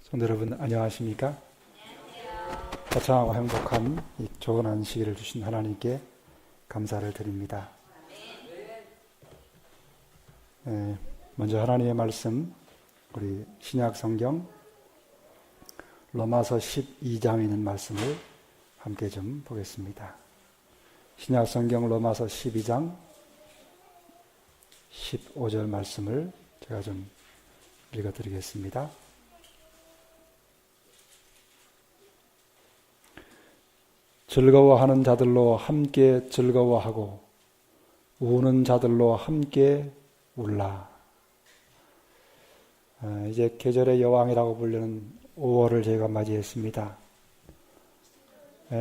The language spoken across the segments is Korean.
성도 여러분 안녕하십니까? 거창하고 행복한 이 좋은 안식일을 주신 하나님께 감사를 드립니다. 먼저 하나님의 말씀, 우리 신약 성경 로마서 12장에 있는 말씀을 함께 좀 보겠습니다. 신약 성경 로마서 12장 15절 말씀을 제가 좀 읽어드리겠습니다. 즐거워하는 자들로 함께 즐거워하고 우는 자들로 함께 울라. 이제 계절의 여왕이라고 불리는 5월을 저희가 맞이했습니다.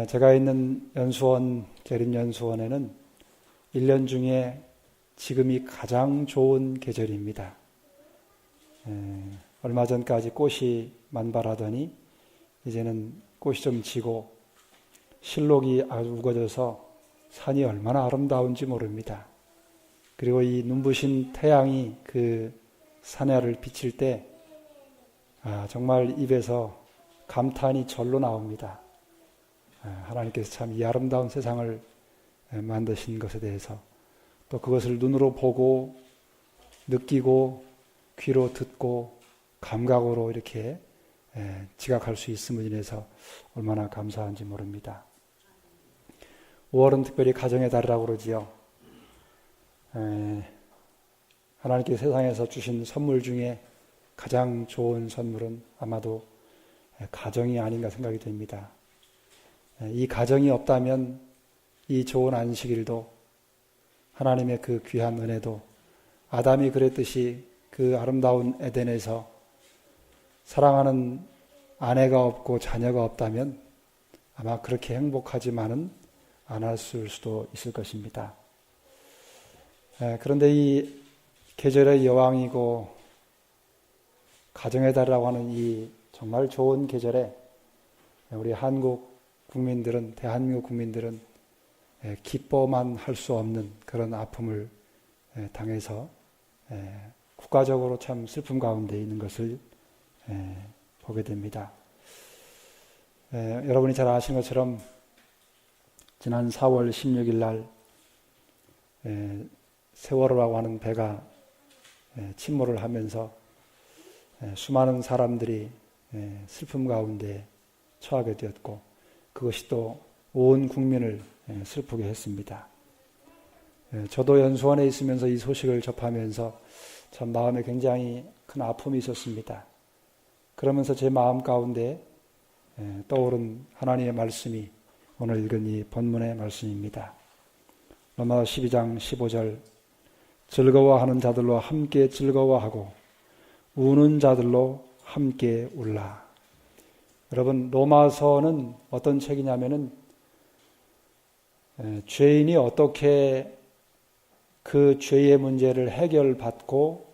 제가 있는 연수원, 계림연수원에는 1년 중에 지금이 가장 좋은 계절입니다. 얼마 전까지 꽃이 만발하더니 이제는 꽃이 좀 지고 실록이 아주 우거져서 산이 얼마나 아름다운지 모릅니다. 그리고 이 눈부신 태양이 그 산야를 비칠 때 정말 입에서 감탄이 절로 나옵니다. 하나님께서 참 이 아름다운 세상을 만드신 것에 대해서 또 그것을 눈으로 보고 느끼고 귀로 듣고 감각으로 이렇게 지각할 수 있음을 인해서 얼마나 감사한지 모릅니다. 5월은 특별히 가정의 달이라고 그러지요. 하나님께 세상에서 주신 선물 중에 가장 좋은 선물은 아마도 가정이 아닌가 생각이 됩니다. 이 가정이 없다면 이 좋은 안식일도 하나님의 그 귀한 은혜도 아담이 그랬듯이 그 아름다운 에덴에서 사랑하는 아내가 없고 자녀가 없다면 아마 그렇게 행복하지만은 않았을 수도 있을 것입니다. 그런데 이 계절의 여왕이고 가정의 달이라고 하는 이 정말 좋은 계절에 우리 한국 국민들은, 대한민국 국민들은 기뻐만 할 수 없는 그런 아픔을 당해서 국가적으로 참 슬픔 가운데 있는 것을 보게 됩니다. 여러분이 잘 아시는 것처럼 지난 4월 16일 날 세월호라고 하는 배가 침몰을 하면서 수많은 사람들이 슬픔 가운데 처하게 되었고 그것이 또 온 국민을 슬프게 했습니다. 저도 연수원에 있으면서 이 소식을 접하면서 참 마음에 굉장히 큰 아픔이 있었습니다. 그러면서 제 마음 가운데 떠오른 하나님의 말씀이 오늘 읽은 이 본문의 말씀입니다. 로마서 12장 15절 즐거워하는 자들로 함께 즐거워하고 우는 자들로 함께 울라. 여러분, 로마서는 어떤 책이냐면은 죄인이 어떻게 그 죄의 문제를 해결받고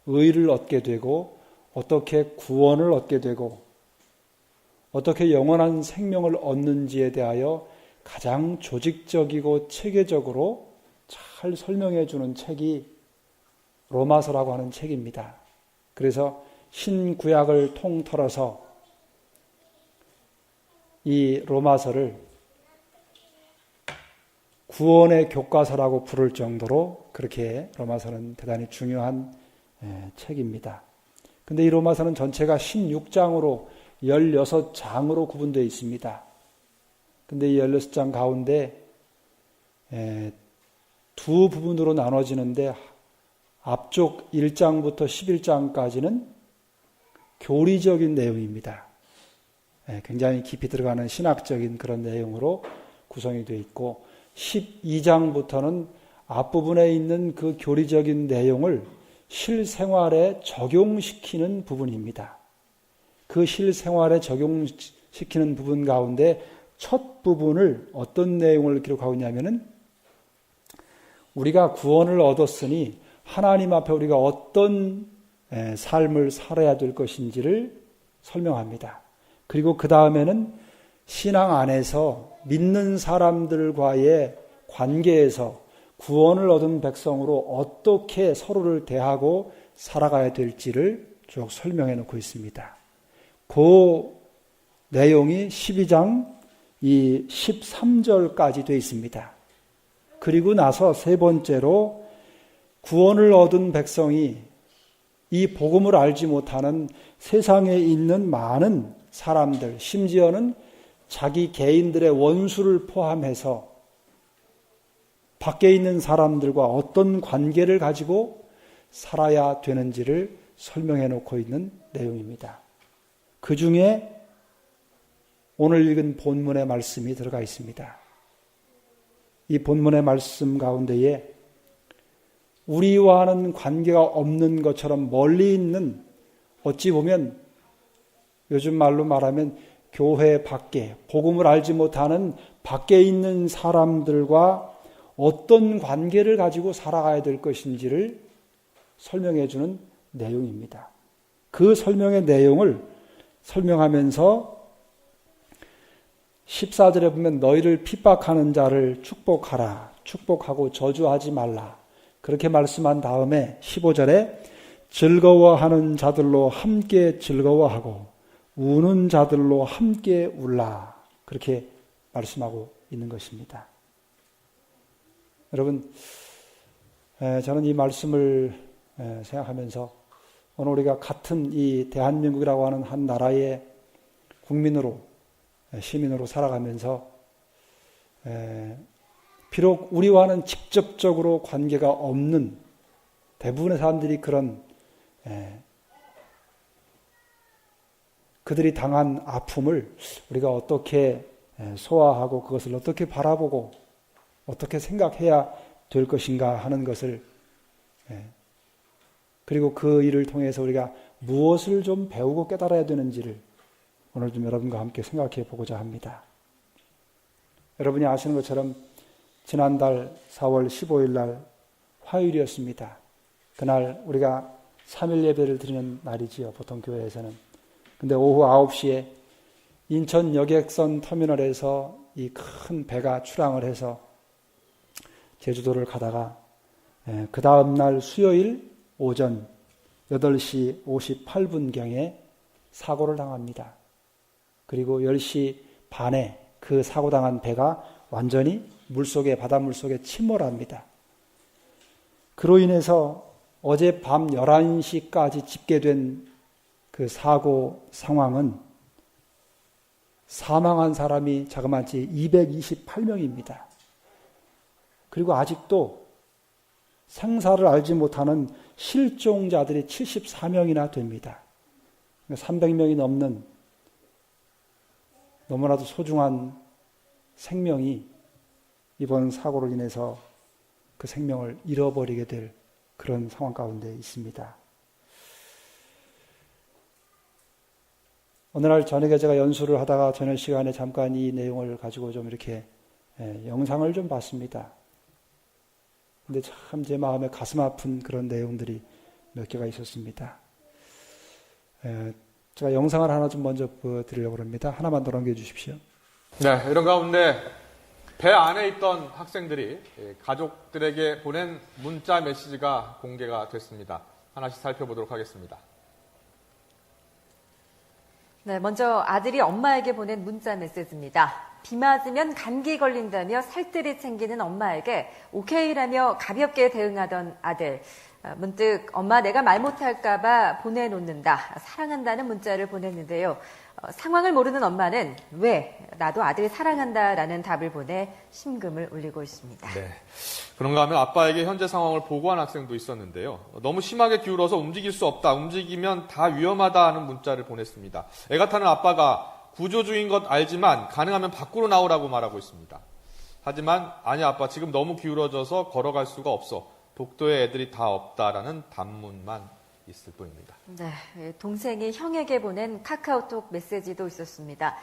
의를 얻게 되고 어떻게 구원을 얻게 되고 어떻게 영원한 생명을 얻는지에 대하여 가장 조직적이고 체계적으로 잘 설명해 주는 책이 로마서라고 하는 책입니다. 그래서 신구약을 통틀어서 이 로마서를 구원의 교과서라고 부를 정도로 그렇게 로마서는 대단히 중요한 책입니다. 근데 이 로마서는 전체가 16장으로 16장으로 구분되어 있습니다. 근데 이 16장 가운데 두 부분으로 나눠지는데 앞쪽 1장부터 11장까지는 교리적인 내용입니다. 굉장히 깊이 들어가는 신학적인 그런 내용으로 구성이 되어 있고 12장부터는 앞부분에 있는 그 교리적인 내용을 실생활에 적용시키는 부분입니다. 그 실생활에 적용시키는 부분 가운데 첫 부분을 어떤 내용을 기록하고 있냐면은 우리가 구원을 얻었으니 하나님 앞에 우리가 어떤 삶을 살아야 될 것인지를 설명합니다. 그리고 그 다음에는 신앙 안에서 믿는 사람들과의 관계에서 구원을 얻은 백성으로 어떻게 서로를 대하고 살아가야 될지를 쭉 설명해 놓고 있습니다. 그 내용이 12장 이 13절까지 되어 있습니다. 그리고 나서 세 번째로 구원을 얻은 백성이 이 복음을 알지 못하는 세상에 있는 많은 사람들, 심지어는 자기 개인들의 원수를 포함해서 밖에 있는 사람들과 어떤 관계를 가지고 살아야 되는지를 설명해 놓고 있는 내용입니다. 그 중에 오늘 읽은 본문의 말씀이 들어가 있습니다. 이 본문의 말씀 가운데에 우리와는 관계가 없는 것처럼 멀리 있는, 어찌 보면 요즘 말로 말하면 교회 밖에, 복음을 알지 못하는 밖에 있는 사람들과 어떤 관계를 가지고 살아가야 될 것인지를 설명해 주는 내용입니다. 그 설명의 내용을 설명하면서 14절에 보면 너희를 핍박하는 자를 축복하라, 축복하고 저주하지 말라, 그렇게 말씀한 다음에 15절에 즐거워하는 자들로 함께 즐거워하고 우는 자들로 함께 울라, 그렇게 말씀하고 있는 것입니다. 여러분, 저는 이 말씀을 생각하면서 오늘 우리가 같은 이 대한민국이라고 하는 한 나라의 국민으로, 시민으로 살아가면서 비록 우리와는 직접적으로 관계가 없는 대부분의 사람들이 그런 그들이 당한 아픔을 우리가 어떻게 소화하고 그것을 어떻게 바라보고 어떻게 생각해야 될 것인가 하는 것을, 그리고 그 일을 통해서 우리가 무엇을 좀 배우고 깨달아야 되는지를 오늘 좀 여러분과 함께 생각해 보고자 합니다. 여러분이 아시는 것처럼 지난달 4월 15일 날 화요일이었습니다. 그날 우리가 3일 예배를 드리는 날이지요, 보통 교회에서는. 근데 오후 9시에 인천 여객선 터미널에서 이 큰 배가 출항을 해서 제주도를 가다가 그 다음 날 수요일 오전 8시 58분경에 사고를 당합니다. 그리고 10시 반에 그 사고당한 배가 완전히 바닷물 속에 침몰합니다. 그로 인해서 어제 밤 11시까지 집계된 그 사고 상황은 사망한 사람이 자그마치 228명입니다. 그리고 아직도 생사를 알지 못하는 실종자들이 74명이나 됩니다. 300명이 넘는 너무나도 소중한 생명이 이번 사고로 인해서 그 생명을 잃어버리게 될 그런 상황 가운데 있습니다. 어느 날 저녁에 제가 연수를 하다가 저녁 시간에 잠깐 이 내용을 가지고 좀 이렇게 영상을 좀 봤습니다. 근데 참 제 마음에 가슴 아픈 그런 내용들이 몇 개가 있었습니다. 제가 영상을 하나 좀 먼저 보여드리려고 합니다. 하나만 더 넘겨주십시오. 네, 이런 가운데 배 안에 있던 학생들이 가족들에게 보낸 문자 메시지가 공개가 됐습니다. 하나씩 살펴보도록 하겠습니다. 네, 먼저 아들이 엄마에게 보낸 문자 메시지입니다. 비 맞으면 감기 걸린다며 살뜰히 챙기는 엄마에게 오케이라며 가볍게 대응하던 아들. 문득 엄마 내가 말 못할까 봐 보내놓는다. 사랑한다는 문자를 보냈는데요. 상황을 모르는 엄마는 왜 나도 아들 사랑한다라는 답을 보내 심금을 울리고 있습니다. 네, 그런가 하면 아빠에게 현재 상황을 보고한 학생도 있었는데요. 너무 심하게 기울어서 움직일 수 없다. 움직이면 다 위험하다 하는 문자를 보냈습니다. 애가 타는 아빠가 구조주인 것 알지만 가능하면 밖으로 나오라고 말하고 있습니다. 하지만 아니 아빠 지금 너무 기울어져서 걸어갈 수가 없어. 독도에 애들이 다 없다라는 단문만 있을 뿐입니다. 네, 동생이 형에게 보낸 카카오톡 메시지도 있었습니다.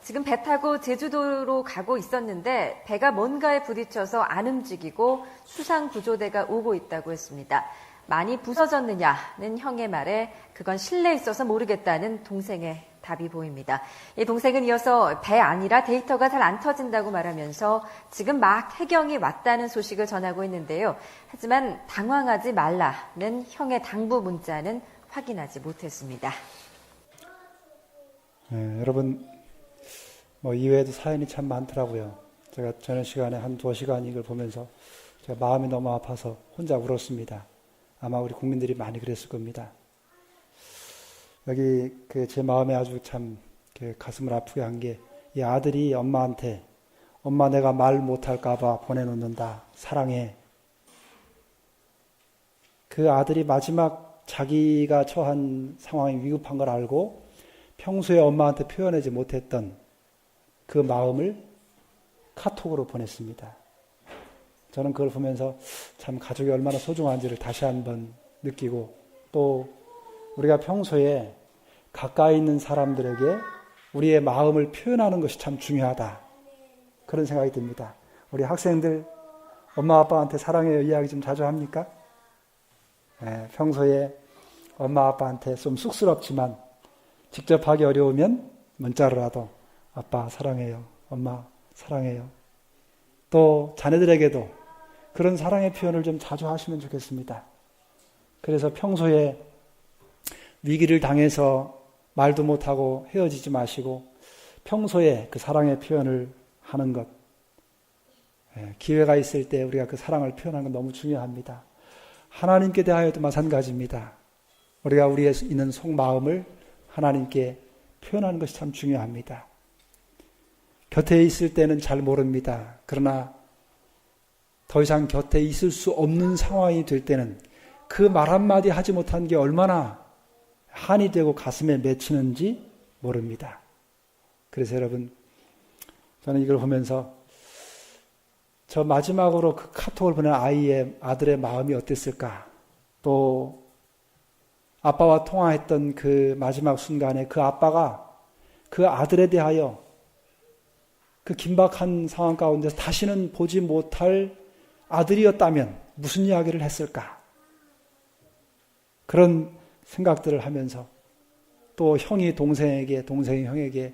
지금 배 타고 제주도로 가고 있었는데 배가 뭔가에 부딪혀서 안 움직이고 수상구조대가 오고 있다고 했습니다. 많이 부서졌느냐는 형의 말에 그건 실내에 있어서 모르겠다는 동생의 답이 보입니다. 이 동생은 이어서 배 아니라 데이터가 잘 안 터진다고 말하면서 지금 막 해경이 왔다는 소식을 전하고 있는데요. 하지만 당황하지 말라는 형의 당부 문자는 확인하지 못했습니다. 여러분, 이외에도 사연이 참 많더라고요. 제가 저녁 시간에 한 2시간 이걸 보면서 제가 마음이 너무 아파서 혼자 울었습니다. 아마 우리 국민들이 많이 그랬을 겁니다. 여기 제 마음에 아주 참 가슴을 아프게 한 게, 이 아들이 엄마한테, 엄마 내가 말 못할까봐 보내놓는다. 사랑해. 그 아들이 마지막 자기가 처한 상황이 위급한 걸 알고 평소에 엄마한테 표현하지 못했던 그 마음을 카톡으로 보냈습니다. 저는 그걸 보면서 참 가족이 얼마나 소중한지를 다시 한번 느끼고, 또 우리가 평소에 가까이 있는 사람들에게 우리의 마음을 표현하는 것이 참 중요하다. 그런 생각이 듭니다. 우리 학생들 엄마 아빠한테 사랑해요 이야기 좀 자주 합니까? 평소에 엄마 아빠한테 좀 쑥스럽지만 직접 하기 어려우면 문자로라도 아빠 사랑해요, 엄마 사랑해요. 또 자녀들에게도 그런 사랑의 표현을 좀 자주 하시면 좋겠습니다. 그래서 평소에 위기를 당해서 말도 못하고 헤어지지 마시고 평소에 그 사랑의 표현을 하는 것, 기회가 있을 때 우리가 그 사랑을 표현하는 건 너무 중요합니다. 하나님께 대하여도 마찬가지입니다. 우리가 우리의 있는 속마음을 하나님께 표현하는 것이 참 중요합니다. 곁에 있을 때는 잘 모릅니다. 그러나 더 이상 곁에 있을 수 없는 상황이 될 때는 그 말 한마디 하지 못한 게 얼마나 한이 되고 가슴에 맺히는지 모릅니다. 그래서 여러분, 저는 이걸 보면서 저 마지막으로 그 카톡을 보낸 아들의 마음이 어땠을까? 또 아빠와 통화했던 그 마지막 순간에 그 아빠가 그 아들에 대하여 그 긴박한 상황 가운데서 다시는 보지 못할 아들이었다면 무슨 이야기를 했을까? 그런 생각들을 하면서 또 형이 동생에게, 동생이 형에게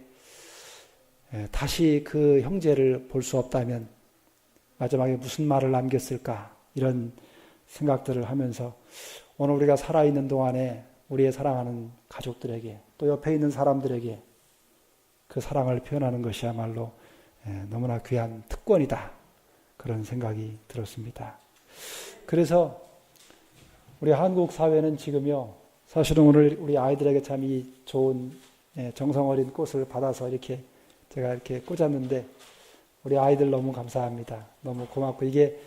다시 그 형제를 볼 수 없다면 마지막에 무슨 말을 남겼을까? 이런 생각들을 하면서 오늘 우리가 살아있는 동안에 우리의 사랑하는 가족들에게 또 옆에 있는 사람들에게 그 사랑을 표현하는 것이야말로 너무나 귀한 특권이다. 그런 생각이 들었습니다. 그래서 우리 한국 사회는 지금요, 사실은 오늘 우리 아이들에게 참 이 좋은 정성 어린 꽃을 받아서 이렇게 제가 이렇게 꽂았는데 우리 아이들 너무 감사합니다. 너무 고맙고, 이게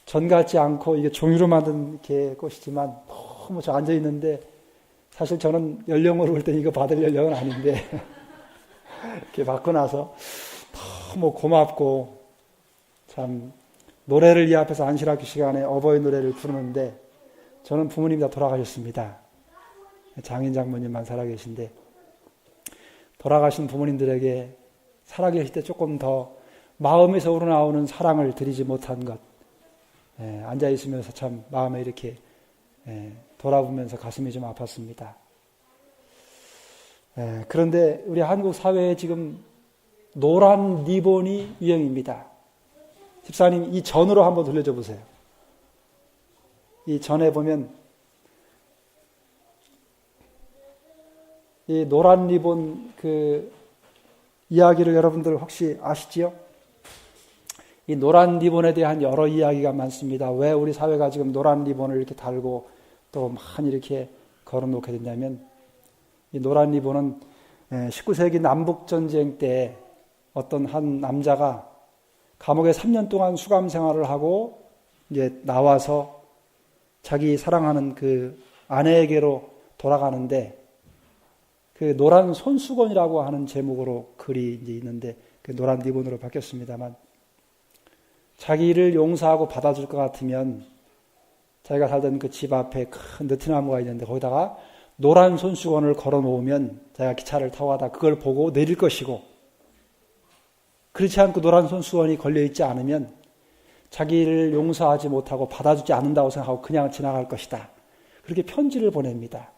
전 같지 않고 이게 종이로 만든 이렇게 꽃이지만 너무 저 앉아 있는데 사실 저는 연령으로 볼 때 이거 받을 연령은 아닌데 이렇게 받고 나서 너무 고맙고, 참 노래를 이 앞에서 안실학교 시간에 어버이 노래를 부르는데 저는 부모님이 다 돌아가셨습니다. 장인 장모님만 살아계신데 돌아가신 부모님들에게 살아계실 때 조금 더 마음에서 우러나오는 사랑을 드리지 못한 것, 앉아있으면서 참 마음에 이렇게 돌아보면서 가슴이 좀 아팠습니다. 그런데 우리 한국 사회에 지금 노란 리본이 유행입니다. 집사님, 이 전으로 한번 돌려줘 보세요. 이 전에 보면 이 노란 리본 그 이야기를 여러분들 혹시 아시지요? 이 노란 리본에 대한 여러 이야기가 많습니다. 왜 우리 사회가 지금 노란 리본을 이렇게 달고 또 많이 이렇게 걸어놓게 됐냐면, 이 노란 리본은 19세기 남북전쟁 때 어떤 한 남자가 감옥에 3년 동안 수감 생활을 하고 이제 나와서 자기 사랑하는 그 아내에게로 돌아가는데, 그 노란 손수건이라고 하는 제목으로 글이 이제 있는데 그 노란 리본으로 바뀌었습니다만, 자기를 용서하고 받아줄 것 같으면 자기가 살던 그 집 앞에 큰 느티나무가 있는데 거기다가 노란 손수건을 걸어 놓으면 자기가 기차를 타고 가다 그걸 보고 내릴 것이고, 그렇지 않고 노란 손수건이 걸려 있지 않으면 자기를 용서하지 못하고 받아주지 않는다고 생각하고 그냥 지나갈 것이다. 그렇게 편지를 보냅니다.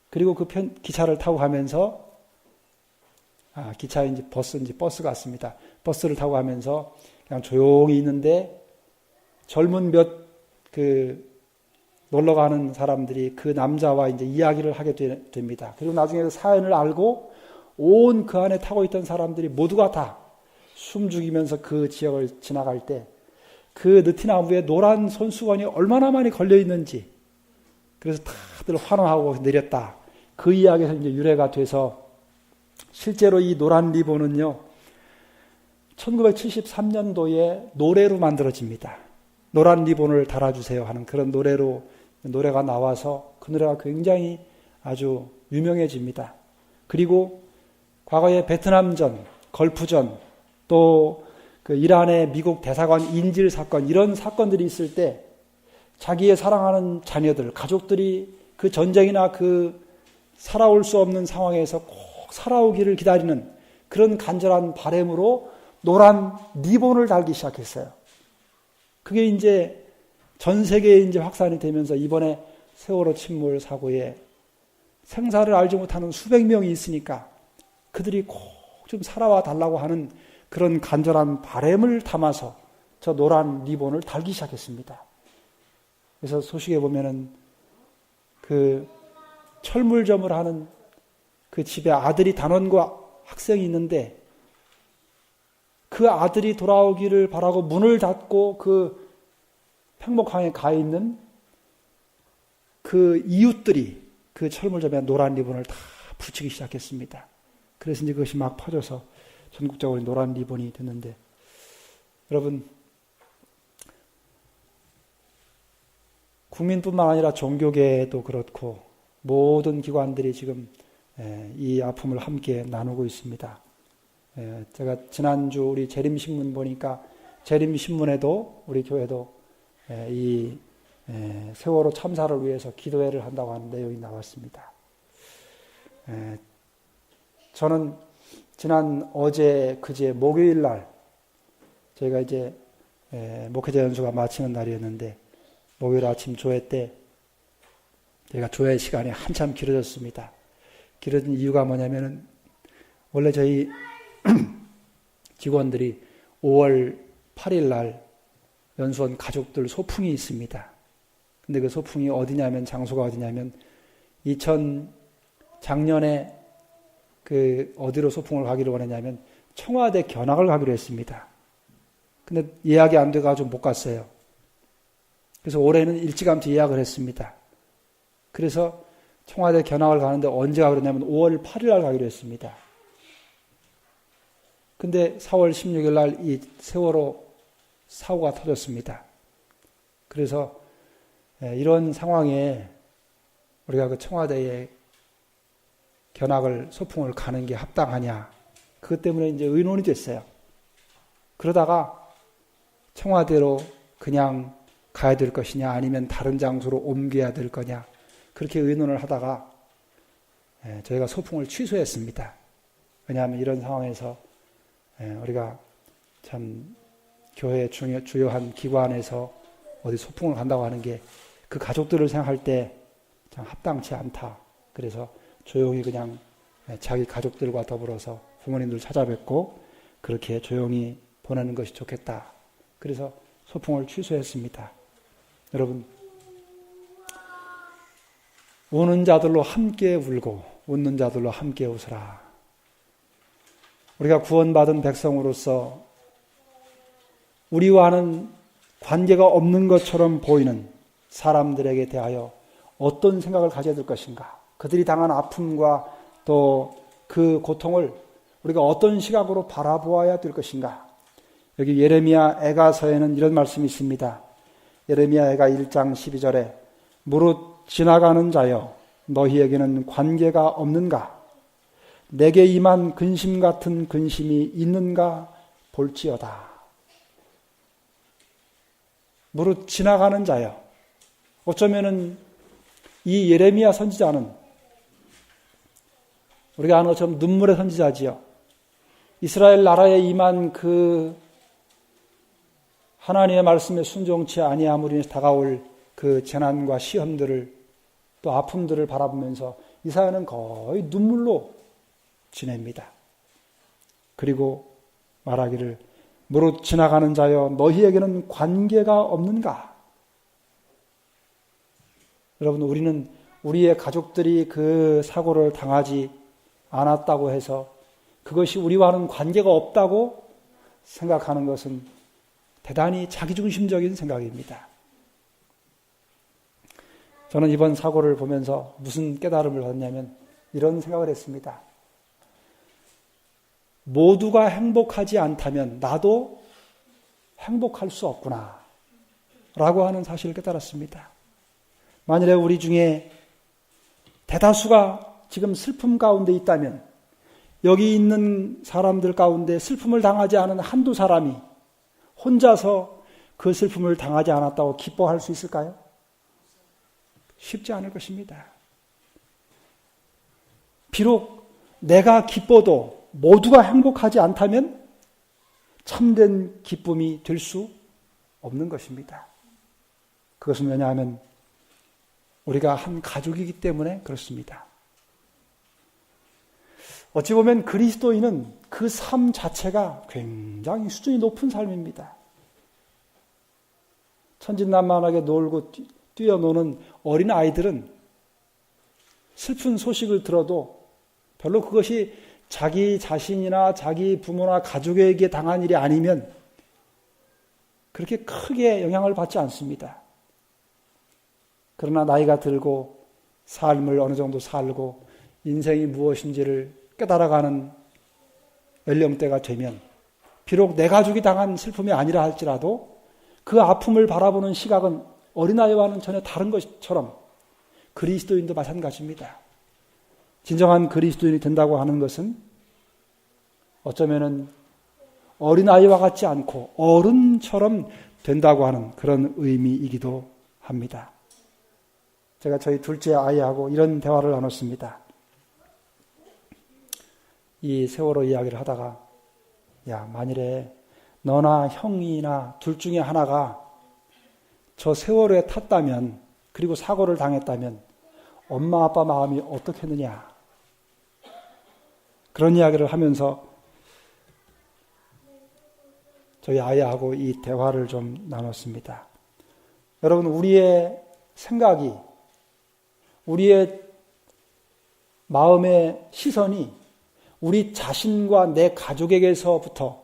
그리고 그 기차를 타고 가면서, 기차인지 버스인지 버스 같습니다. 버스를 타고 가면서 그냥 조용히 있는데 젊은 몇 놀러 가는 사람들이 그 남자와 이제 이야기를 하게 됩니다. 그리고 나중에 그 사연을 알고 온 그 안에 타고 있던 사람들이 모두가 다 숨 죽이면서 그 지역을 지나갈 때 그 느티나무에 노란 손수건이 얼마나 많이 걸려 있는지, 그래서 다들 환호하고 내렸다. 그 이야기에서 이제 유래가 돼서 실제로 이 노란 리본은요, 1973년도에 노래로 만들어집니다. 노란 리본을 달아주세요 하는 그런 노래가 나와서 그 노래가 굉장히 아주 유명해집니다. 그리고 과거에 베트남전, 걸프전, 또 그 이란의 미국 대사관 인질 사건, 이런 사건들이 있을 때 자기의 사랑하는 자녀들, 가족들이 그 전쟁이나 그 살아올 수 없는 상황에서 꼭 살아오기를 기다리는 그런 간절한 바람으로 노란 리본을 달기 시작했어요. 그게 이제 전 세계에 이제 확산이 되면서 이번에 세월호 침몰 사고에 생사를 알지 못하는 수백 명이 있으니까 그들이 꼭 좀 살아와 달라고 하는 그런 간절한 바람을 담아서 저 노란 리본을 달기 시작했습니다. 그래서 소식에 보면은 그 철물점을 하는 그 집에 아들이 단원과 학생이 있는데 그 아들이 돌아오기를 바라고 문을 닫고 그 팽목항에 가 있는 그 이웃들이 그 철물점에 노란 리본을 다 붙이기 시작했습니다. 그래서 이제 그것이 막 퍼져서 전국적으로 노란 리본이 됐는데, 여러분, 국민뿐만 아니라 종교계도 그렇고 모든 기관들이 지금 이 아픔을 함께 나누고 있습니다. 제가 지난주 우리 재림신문 보니까 재림신문에도 우리 교회도 이 세월호 참사를 위해서 기도회를 한다고 하는 내용이 나왔습니다. 저는 지난 어제 그제 목요일 날 저희가 이제 목회자 연수가 마치는 날이었는데 목요일 아침 조회 때 저희가 조회 시간이 한참 길어졌습니다. 길어진 이유가 뭐냐면은 원래 저희 직원들이 5월 8일 날 연수원 가족들 소풍이 있습니다. 근데 그 소풍이 어디냐면, 장소가 어디냐면 작년에 그 어디로 소풍을 가기로 원했냐면 청와대 견학을 가기로 했습니다. 근데 예약이 안 돼가지고 못 갔어요. 그래서 올해는 일찌감치 예약을 했습니다. 그래서 청와대 견학을 가는데 언제 가기로 했냐면 5월 8일 날 가기로 했습니다. 근데 4월 16일 날 이 세월호 사고가 터졌습니다. 그래서 이런 상황에 우리가 그 청와대에 견학을, 소풍을 가는 게 합당하냐, 그것 때문에 이제 의논이 됐어요. 그러다가 청와대로 그냥 가야 될 것이냐 아니면 다른 장소로 옮겨야 될 거냐, 그렇게 의논을 하다가 저희가 소풍을 취소했습니다. 왜냐하면 이런 상황에서 우리가 참 교회의 주요한 기관에서 어디 소풍을 간다고 하는 게 그 가족들을 생각할 때 참 합당치 않다. 그래서 조용히 그냥 자기 가족들과 더불어서 부모님들 찾아뵙고 그렇게 조용히 보내는 것이 좋겠다. 그래서 소풍을 취소했습니다. 여러분, 우는 자들로 함께 울고 웃는 자들로 함께 웃으라. 우리가 구원받은 백성으로서 우리와는 관계가 없는 것처럼 보이는 사람들에게 대하여 어떤 생각을 가져야 될 것인가? 그들이 당한 아픔과 또 그 고통을 우리가 어떤 시각으로 바라보아야 될 것인가? 여기 예레미야 애가서에는 이런 말씀이 있습니다. 예레미야 애가 1장 12절에 무릇 지나가는 자여 너희에게는 관계가 없는가? 내게 임한 근심 같은 근심이 있는가 볼지어다. 무릇 지나가는 자여. 어쩌면은 이 예레미야 선지자는 우리가 아는 것처럼 눈물의 선지자지요. 이스라엘 나라에 임한 그 하나님의 말씀에 순종치 아니함으로 인해서 다가올 그 재난과 시험들을 또 아픔들을 바라보면서 이사야는 거의 눈물로 지냅니다. 그리고 말하기를 무릇 지나가는 자여 너희에게는 관계가 없는가? 여러분, 우리는 우리의 가족들이 그 사고를 당하지 않았다고 해서 그것이 우리와는 관계가 없다고 생각하는 것은 대단히 자기중심적인 생각입니다. 저는 이번 사고를 보면서 무슨 깨달음을 얻냐면 이런 생각을 했습니다. 모두가 행복하지 않다면 나도 행복할 수 없구나 라고 하는 사실을 깨달았습니다. 만일에 우리 중에 대다수가 지금 슬픔 가운데 있다면 여기 있는 사람들 가운데 슬픔을 당하지 않은 한두 사람이 혼자서 그 슬픔을 당하지 않았다고 기뻐할 수 있을까요? 쉽지 않을 것입니다. 비록 내가 기뻐도 모두가 행복하지 않다면 참된 기쁨이 될 수 없는 것입니다. 그것은 왜냐하면 우리가 한 가족이기 때문에 그렇습니다. 어찌 보면 그리스도인은 그 삶 자체가 굉장히 수준이 높은 삶입니다. 천진난만하게 놀고 뛰어노는 어린 아이들은 슬픈 소식을 들어도 별로 그것이 자기 자신이나 자기 부모나 가족에게 당한 일이 아니면 그렇게 크게 영향을 받지 않습니다. 그러나 나이가 들고 삶을 어느 정도 살고 인생이 무엇인지를 깨달아가는 연령대가 되면 비록 내 가족이 당한 슬픔이 아니라 할지라도 그 아픔을 바라보는 시각은 어린아이와는 전혀 다른 것처럼 그리스도인도 마찬가지입니다. 진정한 그리스도인이 된다고 하는 것은 어쩌면은 어린아이와 같지 않고 어른처럼 된다고 하는 그런 의미이기도 합니다. 제가 저희 둘째 아이하고 이런 대화를 나눴습니다. 이 세월호 이야기를 하다가 야, 만일에 너나 형이나 둘 중에 하나가 저 세월호에 탔다면 그리고 사고를 당했다면 엄마 아빠 마음이 어떻겠느냐 그런 이야기를 하면서 저희 아이하고 이 대화를 좀 나눴습니다. 여러분, 우리의 생각이 우리의 마음의 시선이 우리 자신과 내 가족에게서부터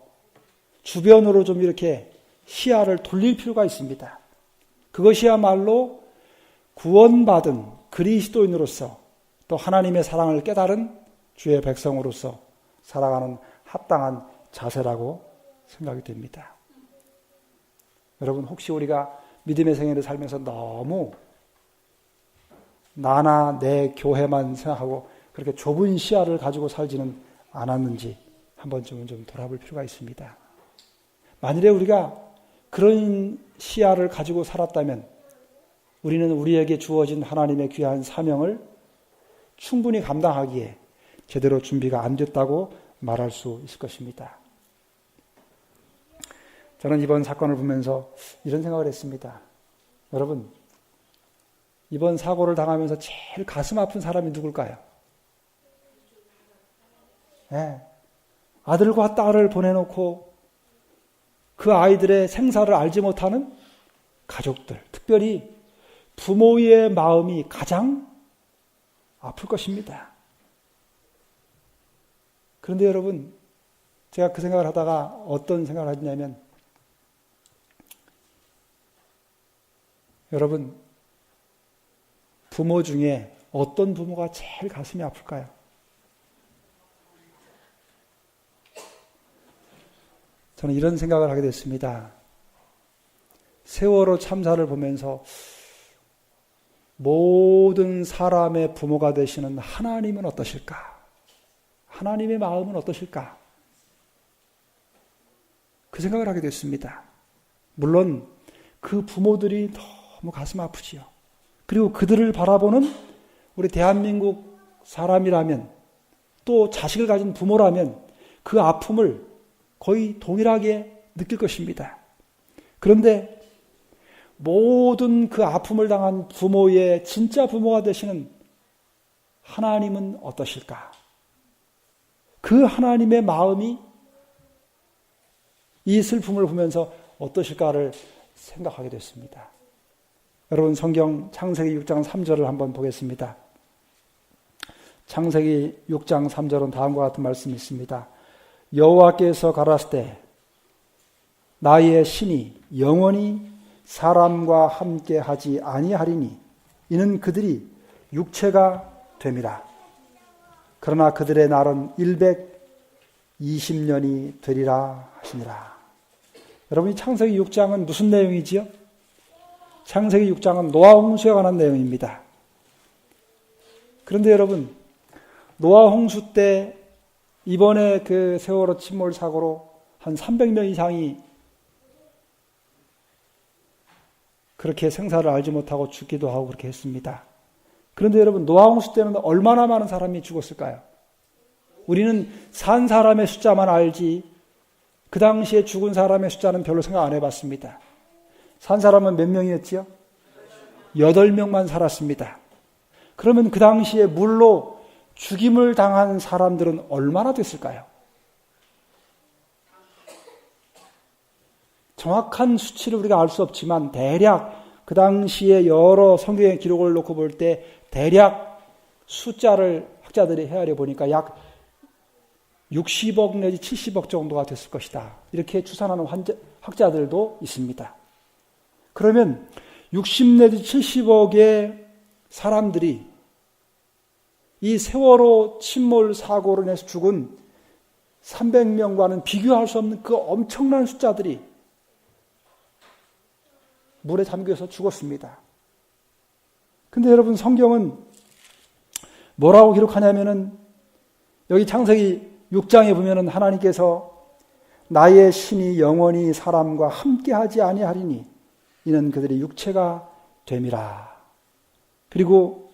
주변으로 좀 이렇게 시야를 돌릴 필요가 있습니다. 그것이야말로 구원받은 그리스도인으로서 또 하나님의 사랑을 깨달은 주의 백성으로서 살아가는 합당한 자세라고 생각이 됩니다. 여러분, 혹시 우리가 믿음의 생애를 살면서 너무 나나 내 교회만 생각하고 그렇게 좁은 시야를 가지고 살지는 않았는지 한 번쯤은 좀 돌아볼 필요가 있습니다. 만일에 우리가 그런 시야를 가지고 살았다면 우리는 우리에게 주어진 하나님의 귀한 사명을 충분히 감당하기에 제대로 준비가 안 됐다고 말할 수 있을 것입니다. 저는 이번 사건을 보면서 이런 생각을 했습니다. 여러분, 이번 사고를 당하면서 제일 가슴 아픈 사람이 누굴까요? 네. 아들과 딸을 보내놓고 그 아이들의 생사를 알지 못하는 가족들, 특별히 부모의 마음이 가장 아플 것입니다. 그런데 여러분, 제가 그 생각을 하다가 어떤 생각을 했냐면, 여러분, 부모 중에 어떤 부모가 제일 가슴이 아플까요? 저는 이런 생각을 하게 됐습니다. 세월호 참사를 보면서 모든 사람의 부모가 되시는 하나님은 어떠실까? 하나님의 마음은 어떠실까? 그 생각을 하게 됐습니다. 물론 그 부모들이 너무 가슴 아프지요. 그리고 그들을 바라보는 우리 대한민국 사람이라면 또 자식을 가진 부모라면 그 아픔을 거의 동일하게 느낄 것입니다. 그런데 모든 그 아픔을 당한 부모의 진짜 부모가 되시는 하나님은 어떠실까? 그 하나님의 마음이 이 슬픔을 보면서 어떠실까를 생각하게 됐습니다. 여러분 성경 창세기 6장 3절을 한번 보겠습니다. 창세기 6장 3절은 다음과 같은 말씀이 있습니다. 여호와께서 가라사대 나의 신이 영원히 사람과 함께 하지 아니하리니 이는 그들이 육체가 됨이라. 그러나 그들의 날은 120년이 되리라 하시니라. 여러분 이 창세기 6장은 무슨 내용이지요? 창세기 6장은 노아 홍수에 관한 내용입니다. 그런데 여러분 노아 홍수 때 이번에 그 세월호 침몰 사고로 한 300명 이상이 그렇게 생사를 알지 못하고 죽기도 하고 그렇게 했습니다. 그런데 여러분 노아 홍수 때는 얼마나 많은 사람이 죽었을까요? 우리는 산 사람의 숫자만 알지 그 당시에 죽은 사람의 숫자는 별로 생각 안 해봤습니다. 산 사람은 몇 명이었지요? 8명만 살았습니다. 그러면 그 당시에 물로 죽임을 당한 사람들은 얼마나 됐을까요? 정확한 수치를 우리가 알 수 없지만 대략 그 당시에 여러 성경의 기록을 놓고 볼 때 대략 숫자를 학자들이 헤아려 보니까 약 60억 내지 70억 정도가 됐을 것이다. 이렇게 추산하는 학자들도 있습니다. 그러면 60 내지 70억의 사람들이 이 세월호 침몰 사고로 인해서 죽은 300명과는 비교할 수 없는 그 엄청난 숫자들이 물에 잠겨서 죽었습니다. 근데 여러분 성경은 뭐라고 기록하냐면은 여기 창세기 6장에 보면은 하나님께서 나의 신이 영원히 사람과 함께하지 아니하리니 이는 그들의 육체가 됨이라. 그리고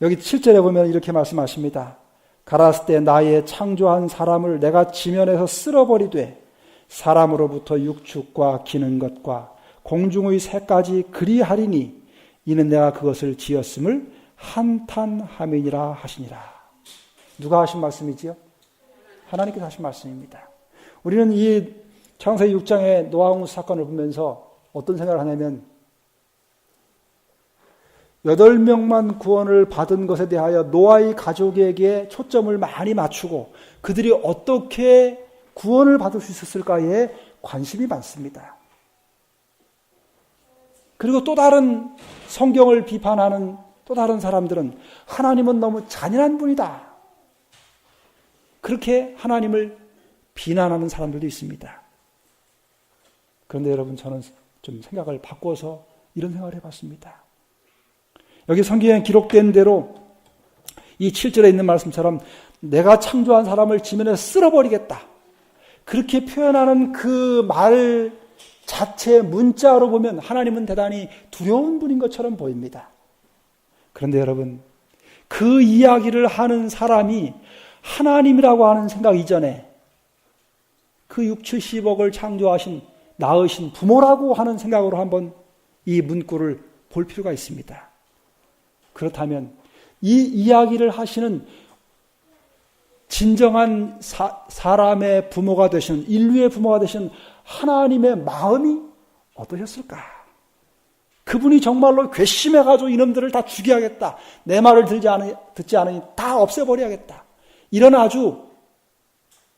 여기 7절에 보면 이렇게 말씀하십니다. 가라스 때 나의 창조한 사람을 내가 지면에서 쓸어버리되 사람으로부터 육축과 기는 것과 공중의 새까지 그리하리니 이는 내가 그것을 지었음을 한탄함이니라 하시니라. 누가 하신 말씀이지요? 하나님께서 하신 말씀입니다. 우리는 이 창세기 6장의 노아 홍수 사건을 보면서 어떤 생각을 하냐면 8명만 구원을 받은 것에 대하여 노아의 가족에게 초점을 많이 맞추고 그들이 어떻게 구원을 받을 수 있었을까에 관심이 많습니다. 그리고 또 다른 성경을 비판하는 또 다른 사람들은 하나님은 너무 잔인한 분이다. 그렇게 하나님을 비난하는 사람들도 있습니다. 그런데 여러분 저는 좀 생각을 바꿔서 이런 생각을 해봤습니다. 여기 성경에 기록된 대로 이 7절에 있는 말씀처럼 내가 창조한 사람을 지면에 쓸어버리겠다. 그렇게 표현하는 그 말 자체 문자로 보면 하나님은 대단히 두려운 분인 것처럼 보입니다. 그런데 여러분 그 이야기를 하는 사람이 하나님이라고 하는 생각 이전에 그 6, 70억을 창조하신 낳으신 부모라고 하는 생각으로 한번 이 문구를 볼 필요가 있습니다. 그렇다면 이 이야기를 하시는 진정한 사람의 부모가 되신 인류의 부모가 되신 하나님의 마음이 어떠셨을까? 그분이 정말로 괘씸해가지고 이놈들을 다 죽여야겠다. 내 말을 듣지 않으니 다 없애버려야겠다. 이런 아주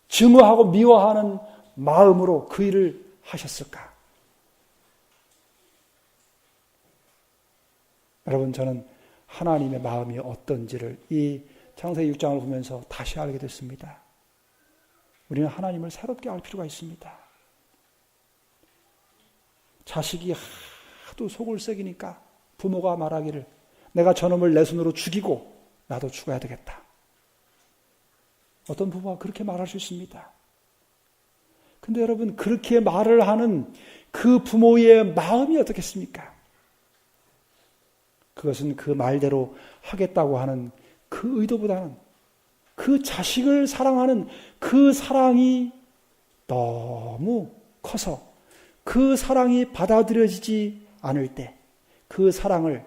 증오하고 미워하는 마음으로 그 일을 하셨을까? 여러분 저는 하나님의 마음이 어떤지를 이 창세기 6장을 보면서 다시 알게 됐습니다. 우리는 하나님을 새롭게 알 필요가 있습니다. 자식이 하도 속을 썩이니까 부모가 말하기를 내가 저놈을 내 손으로 죽이고 나도 죽어야 되겠다. 어떤 부모가 그렇게 말할 수 있습니다. 근데 여러분 그렇게 말을 하는 그 부모의 마음이 어떻겠습니까? 그것은 그 말대로 하겠다고 하는 그 의도보다는 그 자식을 사랑하는 그 사랑이 너무 커서 그 사랑이 받아들여지지 않을 때 그 사랑을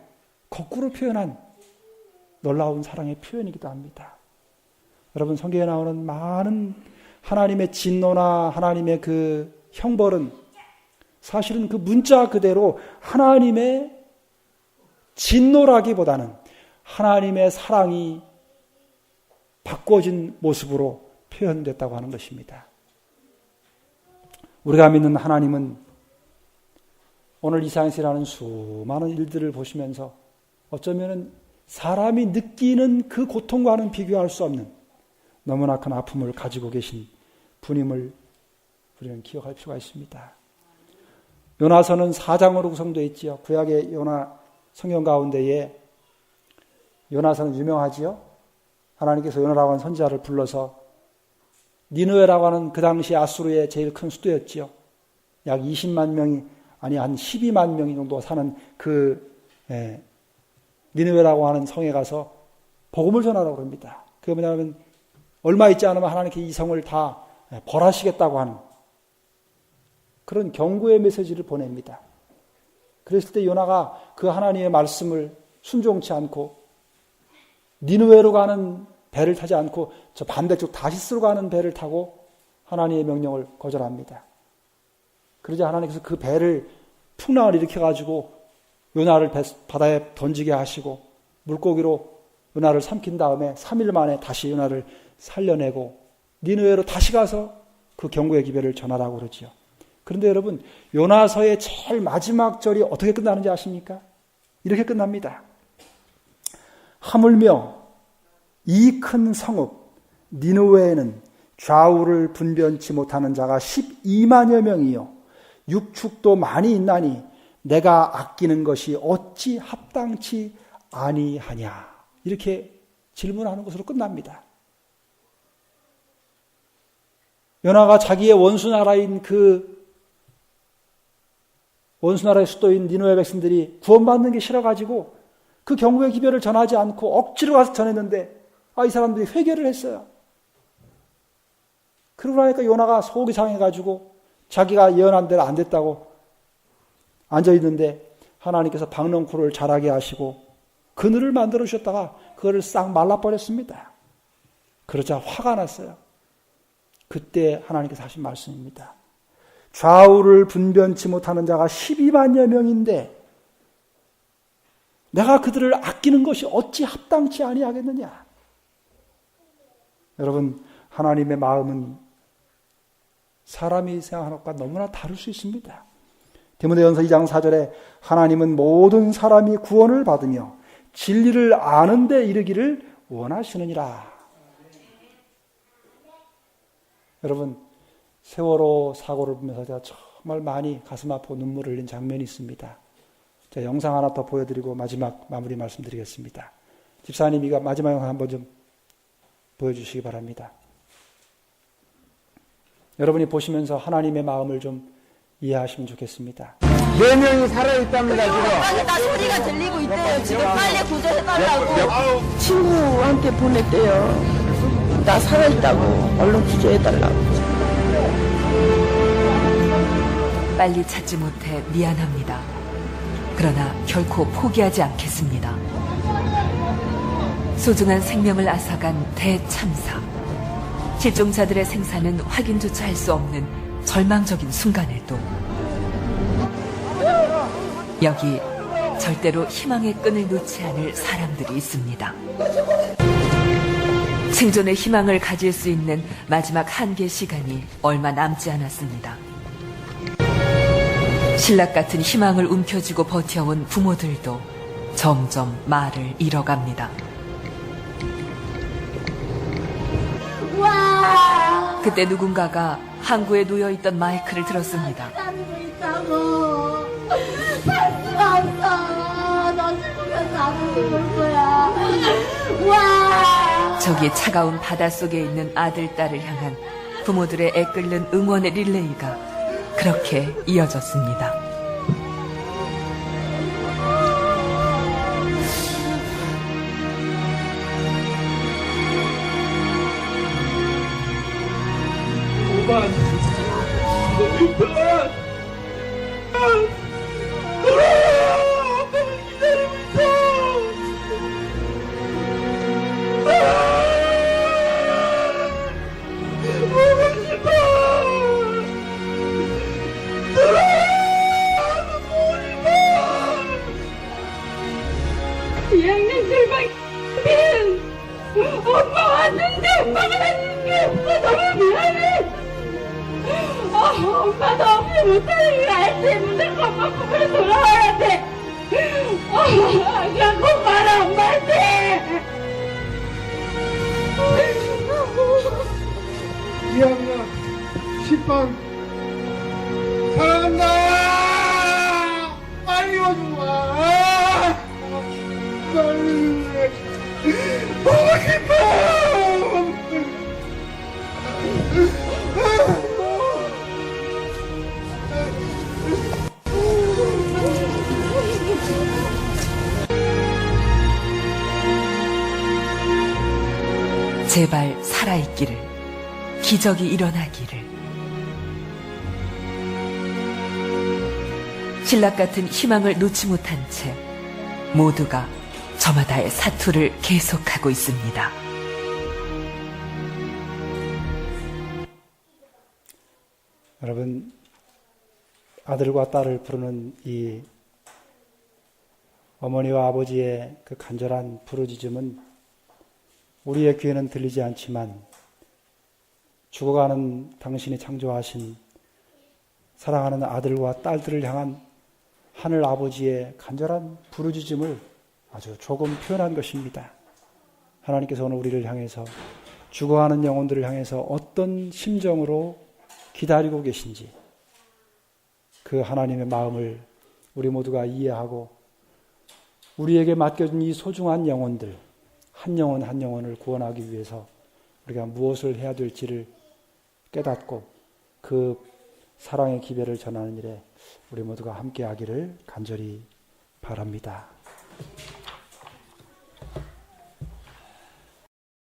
거꾸로 표현한 놀라운 사랑의 표현이기도 합니다. 여러분 성경에 나오는 많은 하나님의 진노나 하나님의 그 형벌은 사실은 그 문자 그대로 하나님의 진노라기보다는 하나님의 사랑이 바꿔진 모습으로 표현됐다고 하는 것입니다. 우리가 믿는 하나님은 오늘 이 세상에서 일하는 수많은 일들을 보시면서 어쩌면 사람이 느끼는 그 고통과는 비교할 수 없는 너무나 큰 아픔을 가지고 계신 분임을 우리는 기억할 필요가 있습니다. 요나서는 4장으로 구성되어 있지요. 구약의 요나 성경 가운데에 요나서는 유명하지요. 하나님께서 요나라고 하는 선지자를 불러서 니느웨라고 하는 그 당시 아수르의 제일 큰 수도였지요. 약 20만 명이 아니 한 12만 명이 정도 사는 그 니느웨라고 하는 성에 가서 복음을 전하라고 합니다. 그게 뭐냐면 얼마 있지 않으면 하나님께 이 성을 다 벌하시겠다고 하는 그런 경고의 메시지를 보냅니다. 그랬을 때 요나가 그 하나님의 말씀을 순종치 않고 니느웨로 가는 배를 타지 않고 저 반대쪽 다시스로 가는 배를 타고 하나님의 명령을 거절합니다. 그러자 하나님께서 그 배를 풍랑을 일으켜가지고 요나를 바다에 던지게 하시고 물고기로 요나를 삼킨 다음에 3일 만에 다시 요나를 살려내고 니느웨로 다시 가서 그 경고의 기별을 전하라고 그러지요. 그런데 여러분 요나서의 제일 마지막 절이 어떻게 끝나는지 아십니까? 이렇게 끝납니다. 하물며 이 큰 성읍 니느웨에는 좌우를 분변치 못하는 자가 12만여 명이요 육축도 많이 있나니 내가 아끼는 것이 어찌 합당치 아니하냐. 이렇게 질문하는 것으로 끝납니다. 요나가 자기의 원수나라인 원수나라의 수도인 니느웨 백성들이 구원받는 게 싫어가지고 그 경고의 기별을 전하지 않고 억지로 가서 전했는데 이 사람들이 회개를 했어요. 그러고 나니까 요나가 속이 상해가지고 자기가 예언한 대로 안 됐다고 앉아있는데 하나님께서 박넝쿨을 자라게 하시고 그늘을 만들어 주셨다가 그거를 싹 말라버렸습니다. 그러자 화가 났어요. 그때 하나님께서 하신 말씀입니다. 좌우를 분변치 못하는 자가 12만여 명인데 내가 그들을 아끼는 것이 어찌 합당치 아니하겠느냐. 여러분 하나님의 마음은 사람이 생각하는 것과 너무나 다를 수 있습니다. 디모데전서 2장 4절에 하나님은 모든 사람이 구원을 받으며 진리를 아는 데 이르기를 원하시느니라. 여러분 세월호 사고를 보면서 제가 정말 많이 가슴 아프고 눈물을 흘린 장면이 있습니다. 제가 영상 하나 더 보여드리고 마지막 마무리 말씀드리겠습니다. 집사님 이거 마지막 영상 한번 좀 보여주시기 바랍니다. 여러분이 보시면서 하나님의 마음을 좀 이해하시면 좋겠습니다. 4명이 살아있답니다, 지금. 나 소리가 들리고 있대요. 지금 빨리 구조해달라고. 친구한테 보냈대요. 나 살아있다고. 얼른 구조해달라고. 빨리 찾지 못해 미안합니다. 그러나 결코 포기하지 않겠습니다. 소중한 생명을 앗아간 대참사. 실종자들의 생사는 확인조차 할 수 없는 절망적인 순간에도 여기 절대로 희망의 끈을 놓지 않을 사람들이 있습니다. 생존의 희망을 가질 수 있는 마지막 한계 시간이 얼마 남지 않았습니다. 신락 같은 희망을 움켜쥐고 버텨온 부모들도 점점 말을 잃어갑니다. 그때 누군가가 항구에 놓여있던 마이크를 들었습니다. 살 수가 없어. 너 죽으면 나도 죽을 거야. 와. 저기 차가운 바닷속에 있는 아들, 딸을 향한 부모들의 애끓는 응원의 릴레이가 그렇게 이어졌습니다. 돼. 무조건 거꾸로 돌아와야 돼. 그냥 꼭 말아, 엄마한테. 2학년 10반 사랑한다. 빨리 와줘봐. 빨리 보고 싶어. 제발 살아있기를, 기적이 일어나기를. 신락 같은 희망을 놓지 못한 채 모두가 저마다의 사투를 계속하고 있습니다. 여러분, 아들과 딸을 부르는 이 어머니와 아버지의 그 간절한 부르짖음은 우리의 귀에는 들리지 않지만 죽어가는 당신이 창조하신 사랑하는 아들과 딸들을 향한 하늘 아버지의 간절한 부르짖음을 아주 조금 표현한 것입니다. 하나님께서 오늘 우리를 향해서, 죽어가는 영혼들을 향해서 어떤 심정으로 기다리고 계신지 그 하나님의 마음을 우리 모두가 이해하고 우리에게 맡겨진 이 소중한 영혼들, 한 영혼 한 영혼을 구원하기 위해서 우리가 무엇을 해야 될지를 깨닫고 그 사랑의 기별을 전하는 일에 우리 모두가 함께하기를 간절히 바랍니다.